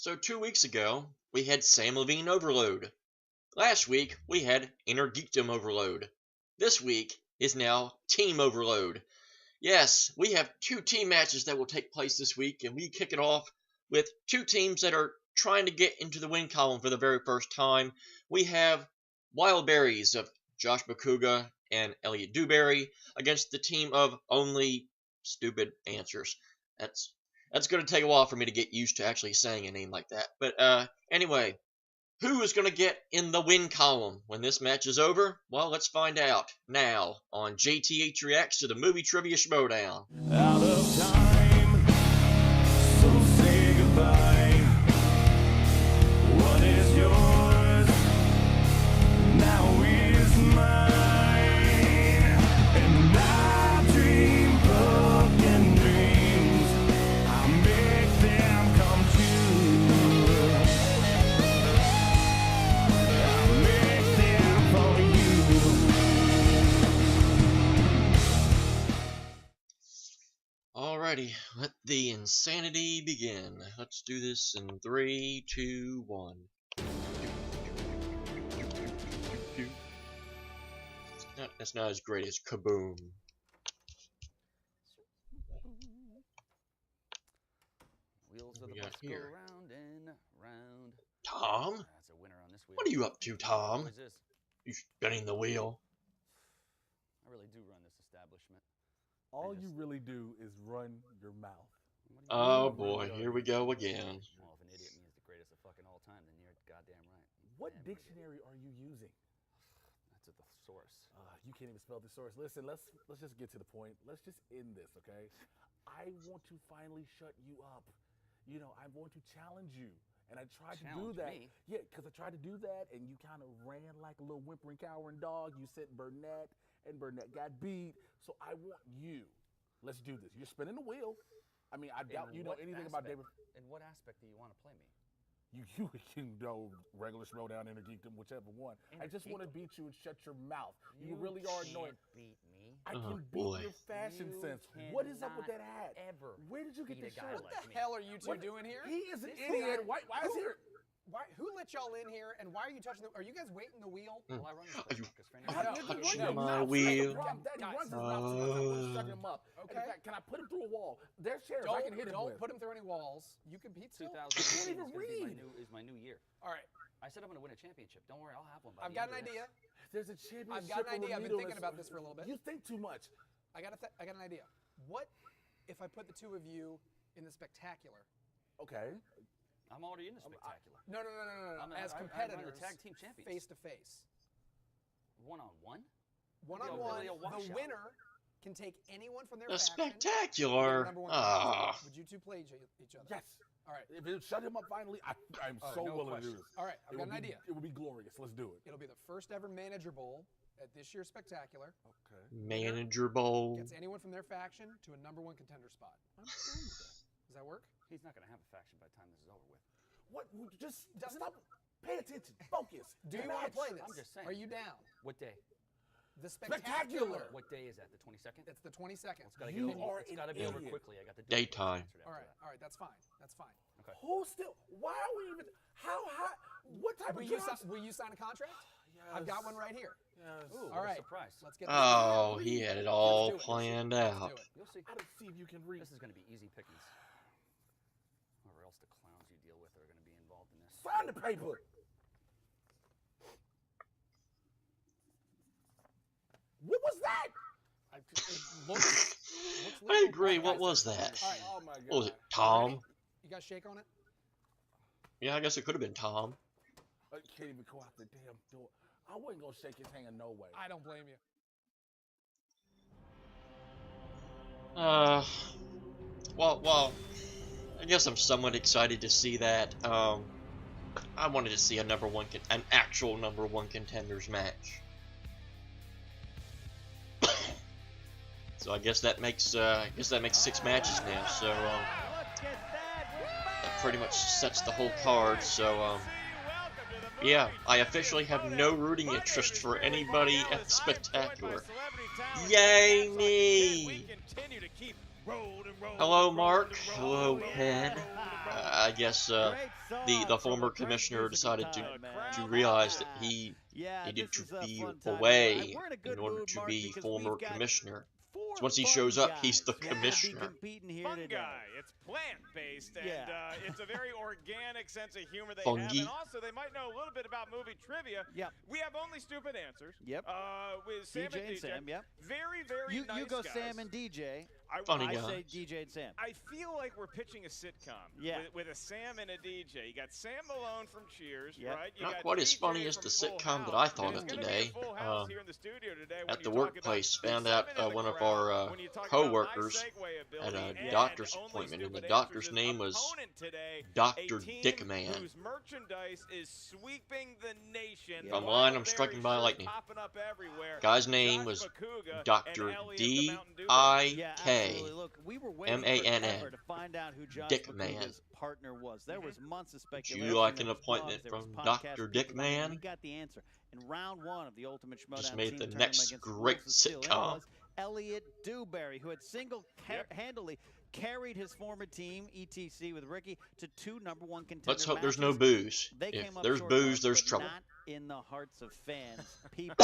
So 2 weeks ago, we had Sam Levine Overload. Last week, we had Inner Geekdom Overload. This week is now Team Overload. Yes, we have 2 team matches that will take place this week, and we kick it off with 2 teams that are trying to get into the win column for the very first time. We have Wildberries of Josh Bakuga and Elliot Dewberry against the team of Only Stupid Answers. That's going to take a while for me to get used to actually saying a name like that. But anyway, who is going to get in the win column when this match is over? Well, let's find out now on JTH Reacts to the movie trivia Schmoedown. Out of time, so say goodbye. What is yours now is mine, and I dream broken dreams. I make them come true. I make them for you. Alrighty, let the insanity begin. Let's do this in 3, 2, 1. That's not as great as Kaboom. Wheels of We the got bus go here. round and round. Tom? That's a winner on this wheel. What are you up to, Tom? What is this? You spinning the wheel? I really do run this establishment. All just- you really do is run your mouth. What do you Oh mean? boy, here we go again. Well, if an idiot means the greatest of fucking all time, then you're goddamn right. What Damn idiot. dictionary are you using? That's at the source. You can't even spell the source. Listen, let's just get to the point. Let's just end this, okay? I want to finally shut you up. You know, I want to challenge you. And I tried to do Challenge that. me? Yeah, because I tried to do that, and you kind of ran like a little whimpering, cowering dog. You said Burnett, and Burnett got beat. So I want you. Let's do this. You're spinning the wheel. I mean, I doubt you know what anything about aspect? David. In what aspect do you want to play me? You can know regular Schmoedown, Inner Geekdom, whichever one. I just want to beat you and shut your mouth. You really are annoying. Can't beat me. I Oh, can boy. beat your fashion You sense. What is up with that cannot hat? Ever Where did you get beat this a guy shirt? like What the me. hell are you two What- doing here? He is an This idiot. guy- Why is here? Who let y'all in here, and why are you touching the? Are you guys waiting the wheel? Well, I run this Are place you- because for any I- reason- no, Touch no, my That's the wheel. problem. Daddy Guys. runs his mouth too much. I want to shut him up. And in Okay. fact, can I put him through a wall? There's chairs I can hit him Don't with. put him through any walls. You can beat still. 2018 even is gonna be read. is my new year. All right, I said I'm going to win a championship. Don't worry, I'll have one. By I've the got an end of this. idea. There's a championship. I've got an idea. I've been needle thinking that's- about this for a little bit. You think too much. I got an idea. What if I put the two of you in the spectacular? Okay. I'm already in the spectacular. No. I'm As I run competitors, the tag team champions. face to face, One-on-one? one-on-one. really a The washout. winner can take anyone from their The faction. spectacular. Number one Ah, contestant. Would you two play each other? Yes. All right. If it shut him up finally, I'm Oh, so no willing to do question. this. All right. I've It got would an be- idea. It would be glorious. Let's do it. It'll be the first ever manager bowl at this year's spectacular. Okay. manager bowl. Gets anyone from their faction to a number one contender spot. I'm fine with that. Does that work? He's not going to have a faction by the time this is over with. What? Just stop. Pay attention. Focus. Do you want to play this? I'm just saying. Are you down? What day? The Spectacular. What day is that? The 22nd? It's the 22nd. It's got to You get over. are It's an got to be over idiot. quickly. I got the Daytime. All right. That's fine. That's fine. Okay. Who still? Why are we even? How high? What type Will of you, jobs? will you sign a contract? I've got one right here. Yes. Ooh, All what a right. surprise. Let's get this. Oh, he had it all Let's do it. planned Let's out. do it. You'll see. I don't see if you can read. This is going to be easy pickings. Or else the clowns you deal with are going to be involved in this. Sign the paper. What was that? It looks I legal. agree. What Guys, was that? All right. Oh my god. What was it, Tom? You got shake on it? Yeah, I guess it could have been Tom. I can't even go out the damn door. I wasn't gonna shake his hand no way. I don't blame you. Well, I guess I'm somewhat excited to see that. I wanted to see an actual number one contenders match. So I guess that makes 6 matches now. So that pretty much sets the whole card. So yeah, I officially have no rooting interest for anybody at Spectacular. Yay me! Hello, Mark. Hello, Ed. I guess the former commissioner decided to realize that he needed to be away in order to be former commissioner. So once he shows up, he's the commissioner. Fungi. It's plant-based, and it's a very organic sense of humor they Fungi. have. And also, they might know a little bit about movie trivia. Yep. We have only stupid answers. Yep. With Sam DJ and and Sam, yep. Very, very nice You go guys. Sam and DJ. Funny I guy. say DJ and Sam. I feel like we're pitching a sitcom with a Sam and a DJ. You got Sam Malone from Cheers, right? You Not got quite as DJ funny as from the Full sitcom House. that I thought And of it's gonna be today. a Full House here in the studio today when At the you talk workplace, about found out seven in the one of crowd, our when you talk about co-workers my segue had ability, a and doctor's only appointment, and the stupid doctor's answers name was opponent today, Dr. a team Dickman. whose merchandise is sweeping the nation. If I'm lying, I'm striking by lightning. Popping up everywhere. Guy's name Josh was Macuga Dr. and Elliot the Mountain Dew Yeah, D-I-K. absolutely. Look, we were waiting M-A-N-N. forever to find out who Josh Dickman. Macuga's partner was. There was months of Would speculation. you like there an was appointment blogs, there was from podcasts, Dr. people like, Dickman? We got the answer. In round one of the Ultimate Schmoedown Just made team the tournament next against the great Wolves of Steel, there sitcom. was Elliot Dewberry, who had single-handedly carried his former team, ETC, with Ricky, to 2 number-1 contender Let's hope there's no matches. booze. They If came up there's short, booze, though, there's but trouble. not in the hearts of fans. People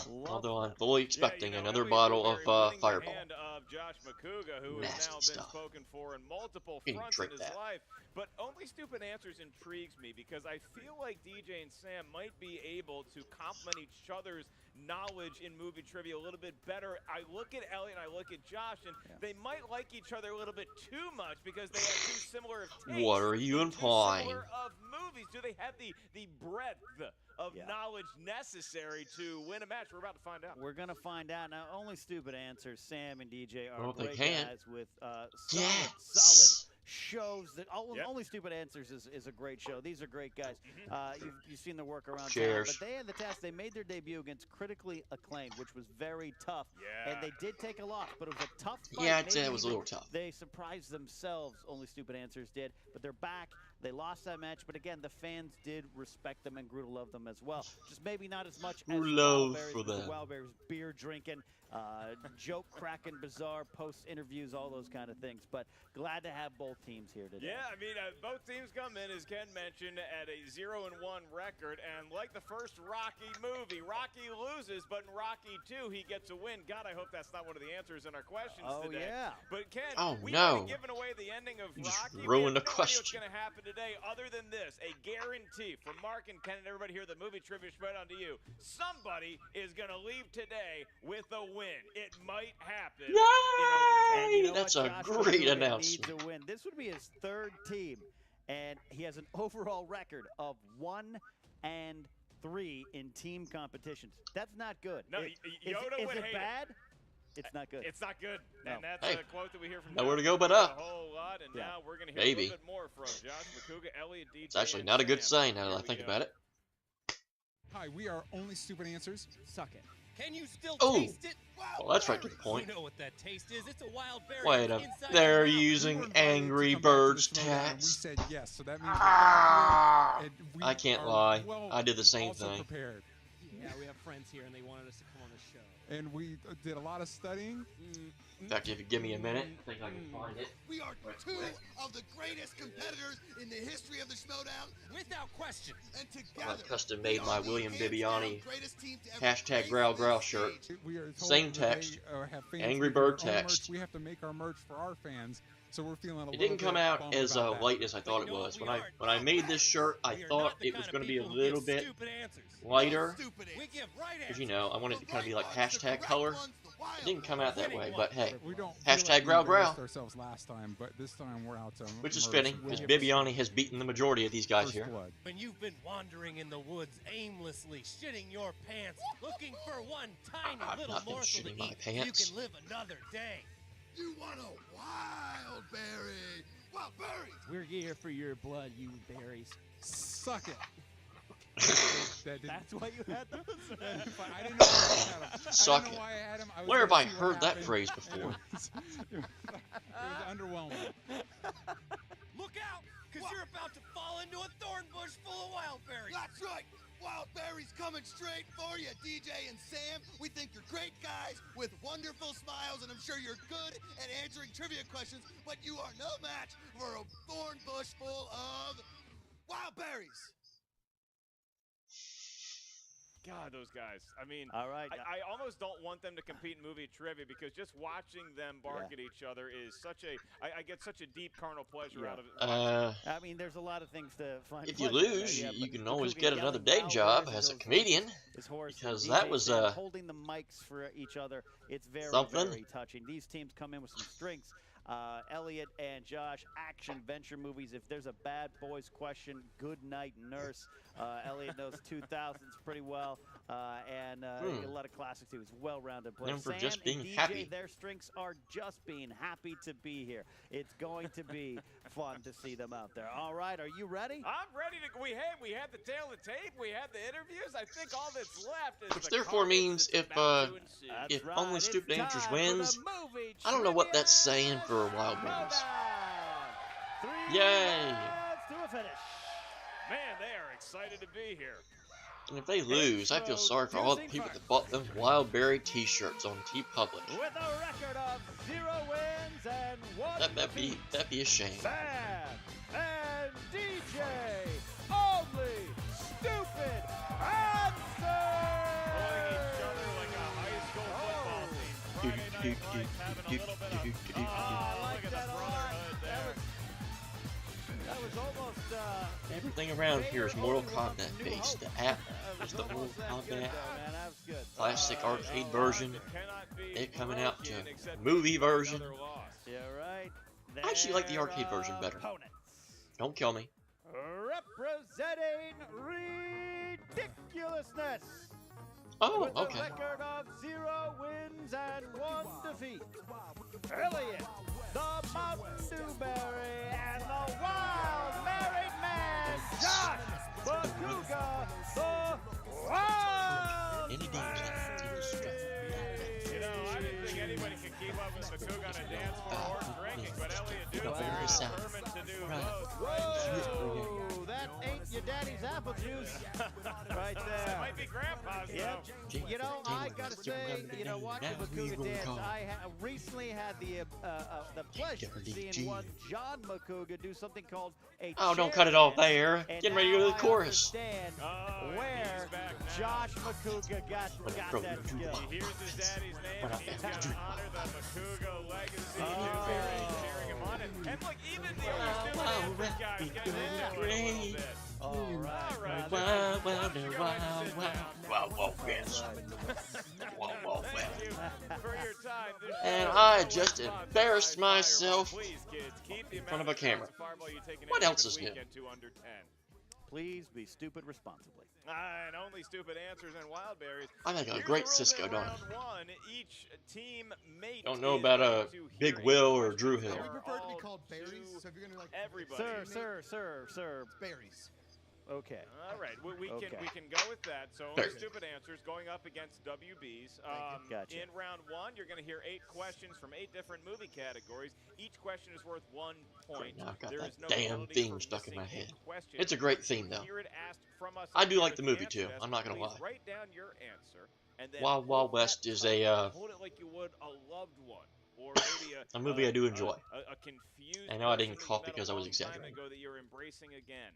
love Although I'm them. fully expecting another Elliot bottle Dewberry of winning the Fireball. hand of Josh Macuga, who has Nasty now been stuff. spoken for in multiple You can fronts in drink his that. life. But Only Stupid Answers intrigues me because I feel like DJ and Sam might be able to complement each other's knowledge in movie trivia a little bit better. I look at Elliot and I look at Josh, and they might like each other a little bit too much because they have too similar of tastes. What are you and too implying? similar of movies. Do they have the breadth of knowledge necessary to win a match? We're about to find out. We're gonna find out now. Only Stupid Answers. Sam and DJ are Well, if they great can. guys with Yes. solid shows. That Only Stupid Answers is a great show. These are great guys. You've seen their work around town, Cheers. but they had the task. They made their debut against Critically Acclaimed, which was very tough. Yeah. And they did take a loss, but it was a tough fight. Yeah, I'd say Maybe it was a even little tough. They surprised themselves. Only Stupid Answers did, but they're back. They lost that match, but again, the fans did respect them and grew to love them as well. Just maybe not as much as Grew love Wildberries, for with the them. Wildberries beer drinking, joke cracking, bizarre post interviews, all those kind of things. But glad to have both teams here today. Yeah, I mean, both teams come in, as Ken mentioned, at a 0-1 record. And like the first Rocky movie, Rocky loses, but in Rocky 2, he gets a win. God, I hope that's not one of the answers in our questions today. Yeah. But Ken, Oh, we no. have given away the ending of You just Rocky. ruined We the have no idea question. what's going to happen today other than this. A guarantee from Mark and Ken and everybody here, the movie trivia Schmoedown to you. Somebody is going to leave today with a win. It might happen. And you know That's what? a Josh great Macuga announcement. Needs a win. This would be his 3rd team, and he has an overall record of 1-3 in team competitions. That's not good. No, Yoda is would it hate bad? It's not good. It's not good. No. And that's Hey, a quote that we hear from nowhere to Josh go but Macuga up. a whole lot. And Yeah. now we're going to hear a Maybe. little bit more from Josh Macuga, Elliot, DJ, It's actually and not a good Sam. sign now that I Here we think go. about it. Hi, we are Only Stupid Answers. Suck it. Can you still Oh. taste it? Well, that's right to the point. You know what that taste is. It's a wild berry. Wait with a inside they're your mouth. We were using invited to Angry come back to the Birds Schmoedown, and we tats. said yes, so that means we I can't are lie. well I did the same also thing. Prepared. Yeah, we have friends here, and they wanted us to come on the show. And we did a lot of studying. In fact, if you give me a minute, I think I can find it. We are two of the greatest competitors in the history of the Schmoedown, Without question. and I together custom we made are my the William hands Bibiani down greatest team to ever hashtag grace growl this growl shirt. stage. We are told Same that they, text. have fans Angry make Bird their own text. merch. We have to make our merch for our fans, so we're feeling a It little didn't bit come out bummed as about that. late as I thought it was. When I made this shirt, I We are thought not the it kind was of going to be a people who little give bit stupid answers. lighter. Stupid We answers. give right Because, answers. you know, I wanted it to kind of be like The right hashtag ones, the color. right ones, the wild It didn't come out that way, but hey. We don't feel Hashtag like we growl growl. embarrassed ourselves last time, but this time we're out to Which is merch. fitting, We because have Bibiani has beaten the majority of these guys first here. blood. When you've been wandering in the woods aimlessly, shitting your pants, looking for one tiny I've little not been morsel to shitting my eat, pants. you can live another day. You want a wild berry? Wild berries. We're here for your blood, you berries. Suck it. That didn't, That's why you had those. I didn't know why I had him. Suck I didn't it. know why I had him. I was Where have gonna I see what heard that happened. phrase It before? was underwhelming. Look out, because you're about to fall into a thorn bush full of wild berries. That's right. Wild berries coming straight for you, DJ and Sam. We think you're great guys with wonderful smiles, and I'm sure you're good at answering trivia questions, but you are no match for a thorn bush full of Wildberries. God, those guys. I mean, All right. I almost don't want them to compete in movie trivia because just watching them bark at each other is such a. I get such a deep carnal pleasure out of it. I mean, there's a lot of things to find. If you pleasure in there, lose, yeah, you but can always Makuga get another yelling day job Wildberries as a until comedian, his horse and because DJ that was Sam holding the mics for each other. It's very, something. very touching. These teams come in with some strengths. Elliot and Josh, action venture movies. If there's a bad boys question, Good Night Nurse. Elliot knows 2000s pretty well, and a lot of classics too. He's well-rounded player. Known for Sam just being and DJ, happy. their strengths are just being happy to be here. It's going to be fun to see them out there. All right, are you ready? I'm ready to. We had the tail of the tape. We had the interviews. I think all that's left is. Which the therefore carnage means that's if about to ensue. if right, only it's Stupid Answers time for the wins, movie I don't know what trivia that's saying for Wildberries. Schmoedown. 3 Yay! rounds to a finish. Man, they are excited to be here. And if they lose, I feel sorry for all the people that bought them Wildberry t-shirts on TeePublic. With a record of 0 wins and 1 That'd be a shame. Sam and DJ, only stupid Pulling answers. each other like a high school football team. Friday Night Lights having a little bit of. Oh, look at the brotherhood there. That was almost. Everything around here is Mortal Kombat based. The app is the Mortal Kombat classic arcade version. It coming out to movie version. Yeah, right. I actually like the arcade version better. Don't kill me. Representing ridiculousness. Oh, with okay. a record of 0 wins and 1 defeat. Elliot, the Mountain Dewberry, and the Wild Married Man, Josh Makuga, the Wild. Any games that continue to struggle. You know, I didn't think anybody could keep up with Makuga on a dance floor or drinking, but Elliot Wow. Dewberry is determined to do both. Whoa, that ain't your daddy's apple juice right That there. might be Grandpa's, Yep. though. You know, I gotta say, watching Makuga dance, I recently had the pleasure of seeing one John Makuga do something called a Oh, don't chair cut it off dance, there. and Getting ready to go to the now I chorus. understand Oh, where he's back now. Josh Makuga got that skill. He hears his daddy's name, What and up, he's man? got to honor the Makuga legacy. Oh. Dewberry cheering him on. And look, even the other Stupid Answers guys got into it a little bit. All right. All right. Wow, wow, Josh, you're going to sit down. wow, yes. Wow, Thank you for your time. This And show I is just sponsored embarrassed by Fireball. myself Please, kids, keep the in front of amount a camera. shots of Fireball you take in What any else given is new? weekend to under 10. Please be stupid responsibly. And only Stupid Answers and Wildberries. I make a Here's great the rules Cisco, in don't I? round 1. Each team mate Don't know is about going to Big hear Will each or question. Drew Hill. They We are prefer to be all called berries, to so if you're gonna like everybody. Sir. berries. Okay. All right, we can go with that. So only Very good. Stupid Answers going up against WBs. Gotcha. In round 1, you're going to hear 8 questions from 8 different movie categories. Each question is worth 1 point. Now I've got There that is no damn penalty theme for stuck in my missing head. a question. It's a great theme, though. Hear it asked from us I on do here like at the movie, answer too. desk. I'm not gonna Please lie. Write down your answer and then Wild Wild hold West that is tight. a Hold it like you would a loved one. Or maybe a movie I do enjoy. A confused I know I person didn't that you cough met a because I was long time exaggerating. ago that you're embracing again.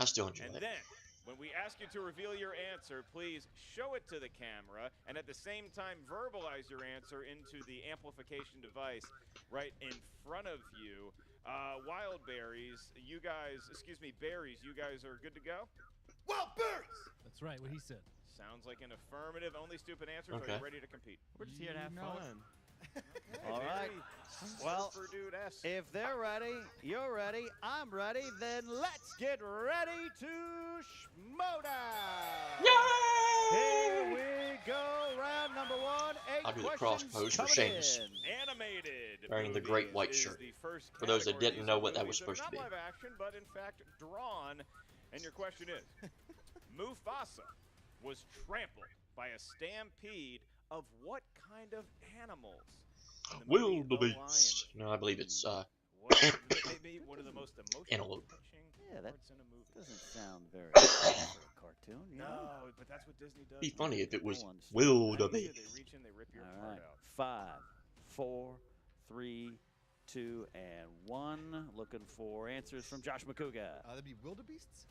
I still enjoy And it. then, when we ask you to reveal your answer, please show it to the camera and at the same time verbalize your answer into the amplification device right in front of you. Wildberries, you guys, Berries, you guys are good to go? Wildberries. That's right, what he said. Sounds like an affirmative. Only Stupid Answers. Okay. Are you ready to compete? We're just here to have fun. Okay, All right. very Well, Surfer Dude-esque. if they're ready, you're ready, I'm ready, then let's get ready to Schmoedown. Here we go, round number 1. 8 I'll do the cross questions pose for coming Seamus. in. Animated Wearing the great movies white is shirt. the first For those that category. didn't These know are what that was movies supposed to that are be. Not live action, but in fact drawn. And your question is, Mufasa was trampled by a stampede of what kind of animals? In the movie, The Wildebeest. No, I believe it's What maybe one of the most emotional Antelope. touching Yeah, that parts in a movie. doesn't sound very for a cartoon, you know? No, but that's what Disney does. be funny if it was Hold on. They Wildebeest. reach in, they rip your All heart right. out. 5, 4, 3, 2 and 1. Looking for answers from Josh McCouga. That'd be Wildebeests?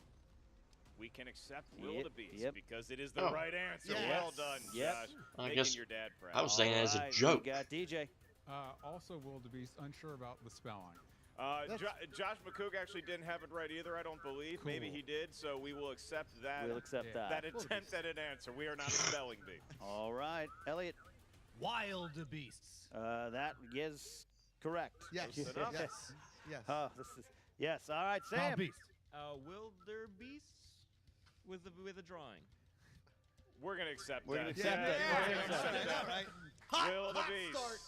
We can accept Yep, wildebeest yep. because it is the Oh. right answer. Yes. Well done, Yep. Josh. I Making guess your dad proud. I was saying it as a Alright, we joke. got DJ. Also, wildebeest, unsure about the spelling. Josh McCook actually didn't have it right either, I don't believe. Maybe Cool. he did, so we will accept that. We'll accept Yeah. that attempt at an answer. We are not a spelling bee. All right, Elliot. Wildebeests. That is correct. Yes. Close enough. Yes. Yes. Oh, this is yes. All right, Sam. Beast. Wildebeests with a drawing. We're going to accept We're that. gonna accept that. We're We're gonna gonna accept accept that. Right? Hot Wildebeest. start.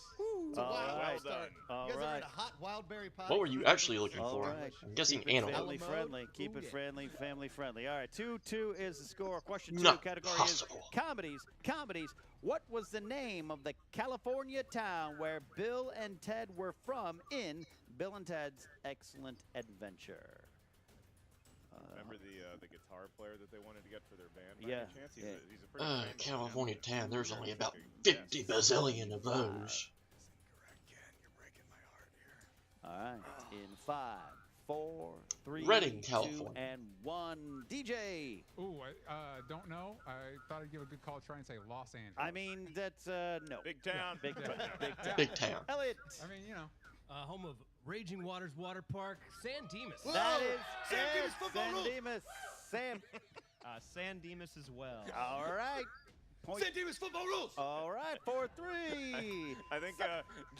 It's a All wild right. start. All You guys ever right. had a hot wildberry pie? What were you actually looking All for? right. I'm guessing Keep it animal. family Mode? friendly. Keep Ooh, it yeah. friendly, family friendly. All right, 2-2 is the score. Question 2 Not category possible. is comedies. Comedies. What was the name of the California town where Bill and Ted were from in Bill and Ted's Excellent Adventure? Remember the guitar player that they wanted to get for their band? By Yeah, any chance? yeah. He's a pretty famous California piano player. town. There's only about Yes. 50 bazillion of those. You're breaking my heart here. All right, in 5, 4, 3, Redding, 2, California. and 1. DJ. Ooh, I don't know. I thought I'd give a good call. Try and say Los Angeles. I mean, that's no. Big town. Big Yeah. town. Big town. Big town. Elliot. I mean, you know. Home of Raging Waters Water Park, San Dimas. Whoa! That is San it. Dimas football San rules. Dimas. Sam. San Dimas as well. All right. Point. San Dimas football rules. All right, 4-3. I think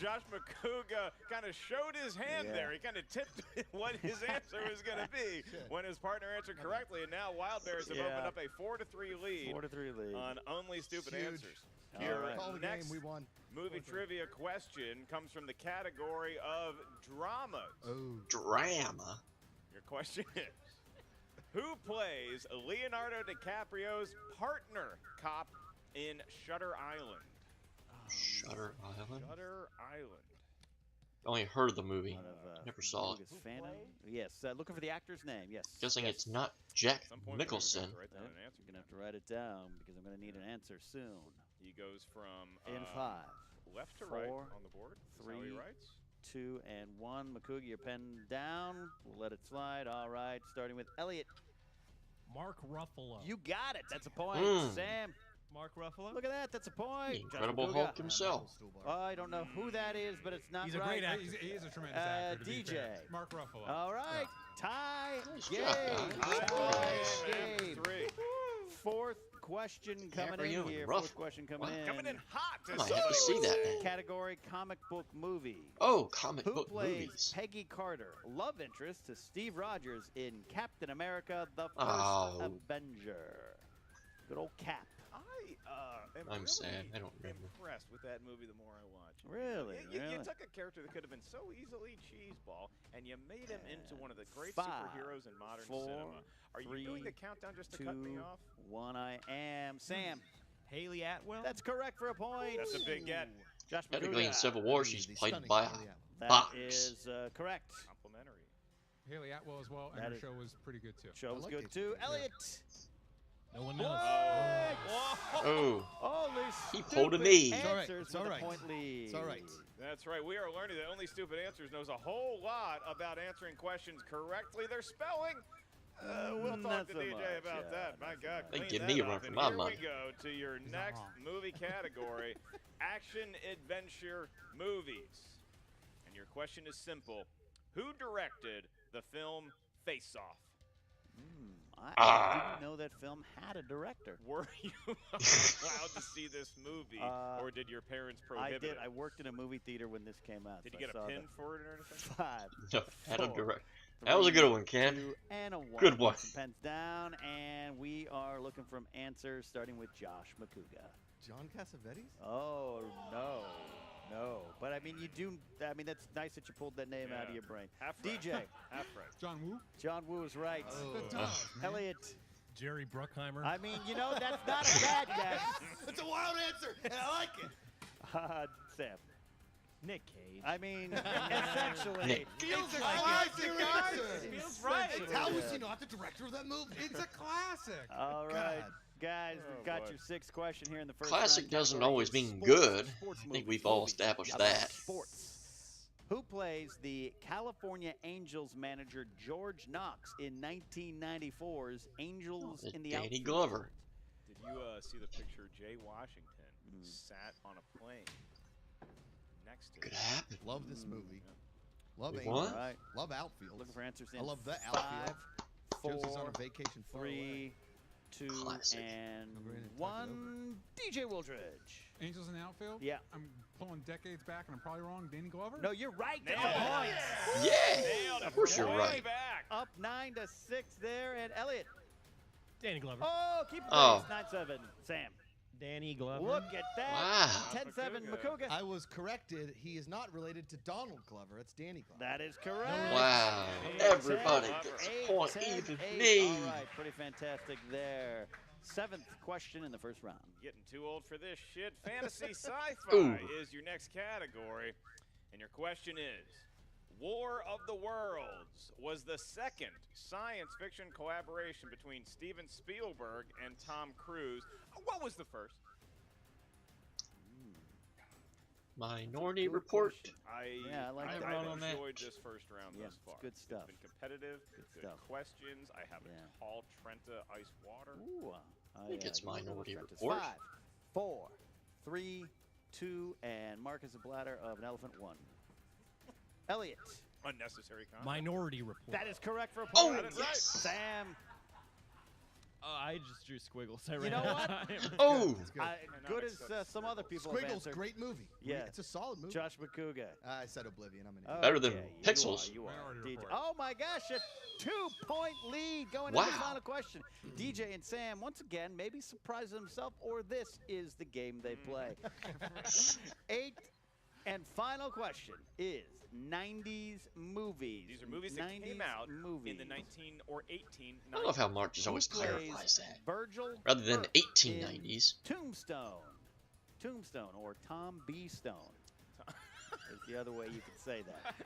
Josh McCouga kind of showed his hand Yeah. there. He kind of tipped what his answer was going to be when his partner answered correctly. And now Wildberries have Yeah. opened up a 4-3 lead 4-3 lead. on Only Stupid Huge. Answers. All Your right. Call the next game. We won. movie 4-3. trivia question comes from the category of dramas. Oh. Drama. Your question is, who plays Leonardo DiCaprio's partner cop in Shutter Island? Shutter Island. Shutter Island. Only heard of the movie. Out of, Never saw it. Lucas Phantom. Yes, looking for the actor's name. Yes. Guessing yes. it's not Jack At some point, we're gonna Nicholson. have to write down an answer. You're gonna have to write it down because I'm gonna need an answer soon. He goes from In 5, left to right 4, on the board. Is how he 3, writes. 2, and 1. McCouga, your pen down. We'll let it slide. All right, starting with Elliot. Mark Ruffalo. You got it. That's a point. Mm. Sam. Mark Ruffalo. Look at that. That's a point. The Josh Incredible McCouga. Hulk himself. I don't know who that is, but it's not He's a right. great actor. He is a tremendous actor. To be DJ. fair. Mark Ruffalo. All right. Tie Nice game. job, guys. Tie And game. 3. Fourth question coming for you in and here. Ruff. Fourth question coming Wow. in. Coming in hot. I as might have to somebody see would that say. now. Category comic book movie. Oh, comic Who book plays movies. Peggy Carter, love interest to Steve Rogers in Captain America: The First Oh. Avenger? Good old Cap. I am I'm really sad. I don't remember. impressed with that movie the more I watch it. Really? You Really? took a character that could have been so easily cheeseball, and you made him into one of the great 5, superheroes in modern 4, cinema. Are you doing 3, the countdown just to 2, cut me off? 1. I am Sam. Haley Atwell. That's correct for a point. That's a big get. Josh Technically, in McCouga. Civil War, she's The played stunning by Haley Atwell. That Fox. is correct. Complimentary. Haley Atwell as well, and That her is- show was pretty good too. Show was like good it. too. Yeah. Elliot. No one knows. Oh, Only He pulled a stupid knee. It's all right. answers It's all with a right. point lead. It's all right. That's right. We are learning that Only Stupid Answers knows a whole lot about answering questions correctly. Their spelling. We'll talk Not to so DJ much, about yeah, that. My not so God, They clean give that me a up. run for And my here money. we go to your He's not next wrong. movie category, action adventure movies. And your question is simple: who directed the film Face Off? I didn't know that film had a director. Were you allowed to see this movie, or did your parents I prohibit did. it? I worked in a movie theater when this came out. Did so you I get a saw pin the for it or anything? 5, no, had a 4, direct. That was a good 3, one, Ken. 2, and a 1. Good one. Put some pens down, and we are looking from answers, starting with Josh McCouga. John Cassavetes? Oh no, no. But I mean, you do. I mean, that's nice that you pulled that name out of Yeah. your brain. Half right. DJ. Half right. John Woo. John Woo is right. Oh. Elliot. Jerry Bruckheimer. I mean, you know, that's not a bad guess. That's a wild answer, and I like it. Sam. Nick Cage. I mean, essentially. Nick. Feels It's a like classic, guys. answer. Feels right. It's how was he not the director of that movie? It's a classic. All right, God. guys, Oh, we've got boy. your sixth question here in the first Classic round doesn't category always is mean sports- good. sports I think movies. we've all established How about that. Sports. Who plays the California Angels manager George Knox in 1994's Angels in the Danny Outfield? Glover. Did you see the picture? Jay Washington sat on a plane next to Could him. happen. Love this movie. Love What? Angels. All right. Love outfield. Looking for answers in I love the 5, outfield. Shows he's on 4, a vacation far away. 3, 2, Classic. and We're gonna talk it 1. DJ Wildridge. Angels in the outfield? Yeah. I'm pulling decades back and I'm probably wrong. Danny Glover? No, you're right. Get Nailed the it. points. Yeah. Nailed it. Of course you're Way right. back. Up 9-6 there, and Elliot. Danny Glover. Oh, keep it Oh. 9-7. Sam. Danny Glover. Look at that. Wow. 10-7. Makuga. Makuga. I was corrected. He is not related to Donald Glover. It's Danny Glover. That is correct. Wow. 8, Everybody 10, gets a 8, point, 10, even 8. me. All right, pretty fantastic there. 7th question in the first round. Getting too old for this shit. Fantasy sci-fi Ooh. is your next category. And your question is, War of the Worlds was the second science fiction collaboration between Steven Spielberg and Tom Cruise. What was the first? Minority Report. Yeah, I like that. I've on that. enjoyed this first round Yeah, thus far. it's good stuff. It's been competitive. Good Good stuff. questions. I have Yeah. a tall Trenta ice water. Ooh, I think it's you know Minority what that is. Report. 5, 4, 3, 2, and Marcus a bladder of an elephant 1. Elliot. Unnecessary comment. Minority Report. That is correct for a Oh, point. That is right. Sam. I just drew squiggles. I You ran know out of what? time. Oh. It's good. Good as some other people have Squiggles, answered. great movie. Yeah. It's a solid movie. Josh Makuga. I said Oblivion. I'm an idiot. Better than Okay, Pixels. You are. Minority DJ. Report. Oh my gosh, a 2-point lead going into the Wow. final question. DJ and Sam, once again, maybe surprise themselves, or this is the game they play. 8th and final question is 90s movies. These are movies that 90s came out movies. in the 19 or 1890s. I love how Mark just always Who plays clarifies that. Virgil Rather than Burke 1890s. in Tombstone, or Tom B. Stone. Is the other way you could say that.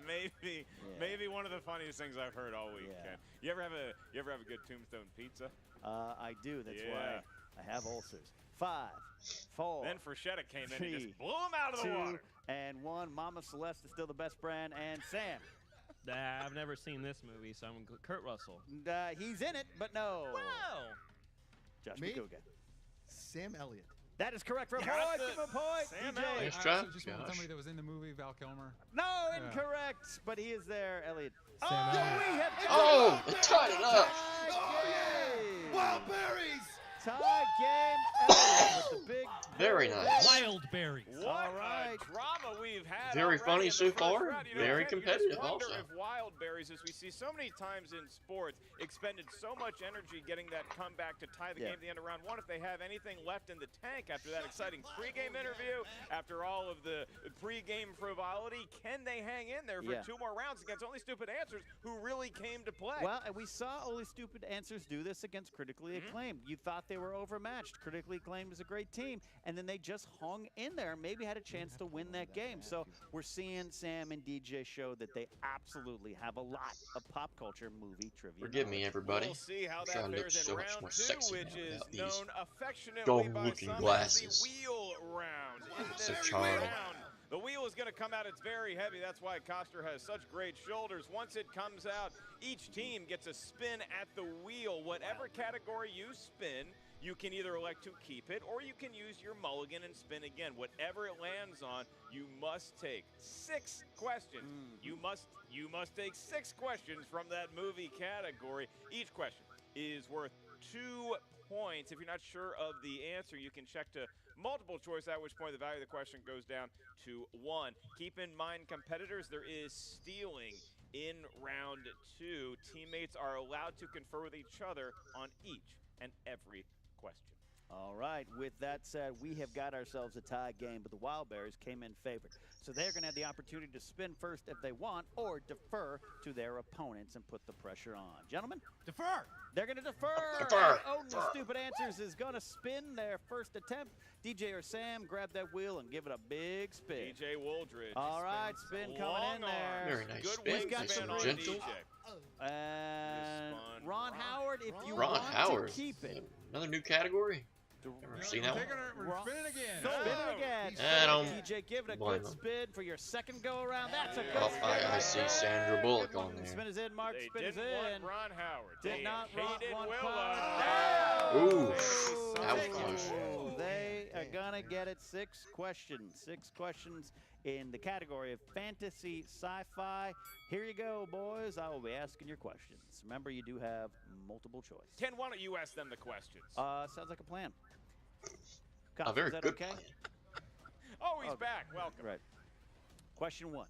Maybe one of the funniest things I've heard all week. Yeah. Ken. You ever have a good Tombstone pizza? I do. That's Yeah. why I have ulcers. 5, 4. Then Frechetta came in and 3, just blew him out of the 2, water. and 1. Mama Celeste is still the best brand. And Sam. I've never seen this movie, so I'm Kurt Russell. He's in it, but no. Wow. Josh Me? Makuga. Sam Elliott. That is correct for a Got point. the- Give him a point. Sam DJ. Elliott. Nice I job, actually just went with Josh. somebody that was in the movie, Val Kilmer. No, Yeah. incorrect. But he is there, Elliot. Sam oh, Elliott. we have Oh, they tied it up. Tie game. Wildberries! Tie game. Elliot with the big. Very nice. Wildberries. What All right. a drama we've had. Very already funny in the so first far. round. Very Ken, competitive you just wonder also. if Wildberries, as we see so many times in sports, expended so much energy getting that comeback to tie the game at the end of round 1. If they have anything left in the tank after that exciting pregame interview, after all of the pregame frivolity, can they hang in there for 2 more rounds against Only Stupid Answers, who really came to play? Well, and we saw Only Stupid Answers do this against Critically Acclaimed. You thought they were overmatched. Critically Acclaimed is a great team, and then they just hung in there and maybe had a chance to win that game. So we're seeing Sam and DJ show that they absolutely have a lot of pop culture movie trivia. Forgive me, knowledge. everybody. We'll see how I'm trying that to look fares in so much round more 2, sexy which now is without these known affectionately by dumb-looking some glasses. as the wheel round. In So this charming. round, the wheel is going to come out. It's very heavy. That's why Coster has such great shoulders. Once it comes out, each team gets a spin at the wheel. Whatever category you spin, you can either elect to keep it or you can use your mulligan and spin again. Whatever it lands on, you must take 6 questions. You must take 6 questions from that movie category. Each question is worth 2 points. If you're not sure of the answer, you can check to multiple choice, at which point the value of the question goes down to 1. Keep in mind, competitors, there is stealing in round 2. Teammates are allowed to confer with each other on each and every question. All right, with that said, we have got ourselves a tie game, but the Wildberries came in favored. So they're going to have the opportunity to spin first if they want, or defer to their opponents and put the pressure on. Gentlemen? Defer. They're going to defer. Defer. Only Stupid Answers is going to spin their first attempt. DJ or Sam, grab that wheel and give it a big spin. DJ Wooldridge. All right, spin coming in there. Very nice Good spin. wing Nice spin and on gentle. DJ. And Spun Ron Howard, if you Ron want Howard. to keep it. Another new category. Never seen that one. We're spinning again. Spin it again. I don't DJ, give it a blame good him. spin for your second go around. That's a good Oh, spin. I see Sandra Bullock on there. Spin is in, Mark. They Spin is didn't in. want Ron Howard. Did They not hated want Willow. Ooh, Oh, that was close. They are gonna get it. 6 questions. 6 questions in the category of fantasy sci-fi. Here you go, boys. I will be asking your questions. Remember, you do have multiple choice. Ken, why don't you ask them the questions? Sounds like a plan. A Cops, very is that good okay? plan. Oh, he's Okay. back. Welcome. Right. Question 1.